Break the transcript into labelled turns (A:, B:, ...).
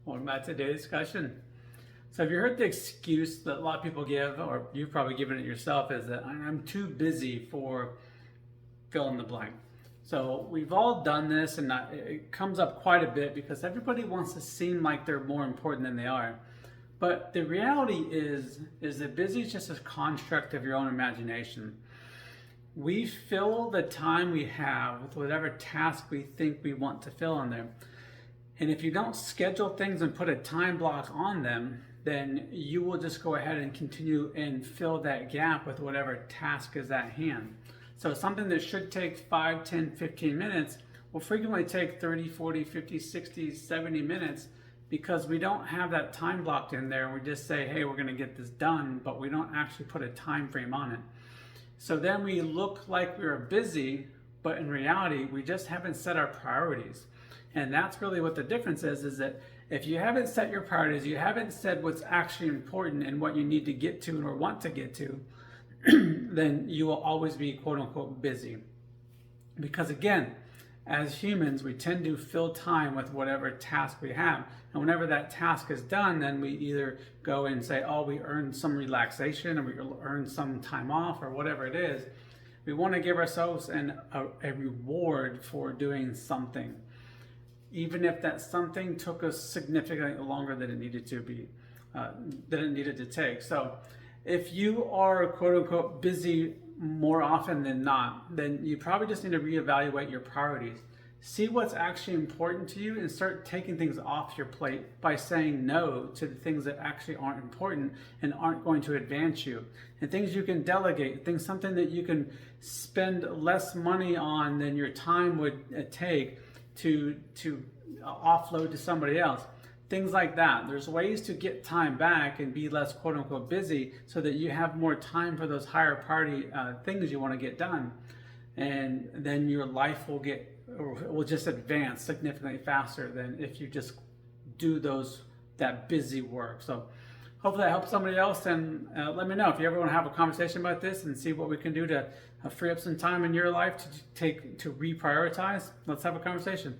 A: Welcome back to today's discussion. So, have you heard the excuse that a lot of people give, or you've probably given it yourself, is that I'm too busy for fill in the blank? So, we've all done this, and it comes up quite a bit because everybody wants to seem like they're more important than they are. But the reality is that busy is just a construct of your own imagination. We fill the time we have with whatever task we think we want to fill in there. And if you don't schedule things and put a time block on them, then you will just go ahead and continue and fill that gap with whatever task is at hand. So something that should take 5, 10, 15 minutes will frequently take 30, 40, 50, 60, 70 minutes because we don't have that time blocked in there. We just say, hey, we're going to get this done, but we don't actually put a time frame on it. So then we look like we're busy, but in reality, we just haven't set our priorities. And that's really what the difference is that if you haven't set your priorities, you haven't said what's actually important and what you need to get to or want to get to, then you will always be quote unquote busy. Because again, as humans, we tend to fill time with whatever task we have. And whenever that task is done, then we either go and say, oh, we earned some relaxation or we earned some time off or whatever it is. We want to give ourselves a reward for doing something, even if that something took us significantly longer than it needed to be, than it needed to take. So if you are quote unquote busy more often than not, then you probably just need to reevaluate your priorities. See what's actually important to you and start taking things off your plate by saying no to the things that actually aren't important and aren't going to advance you. And things you can delegate, something that you can spend less money on than your time would take to offload to somebody else. Things like that. There's ways to get time back and be less quote unquote busy so that you have more time for those higher priority things you want to get done. And then your life will just advance significantly faster than if you just do that busy work. So hopefully that helps somebody else, and let me know if you ever want to have a conversation about this and see what we can do to free up some time in your life to reprioritize. Let's have a conversation.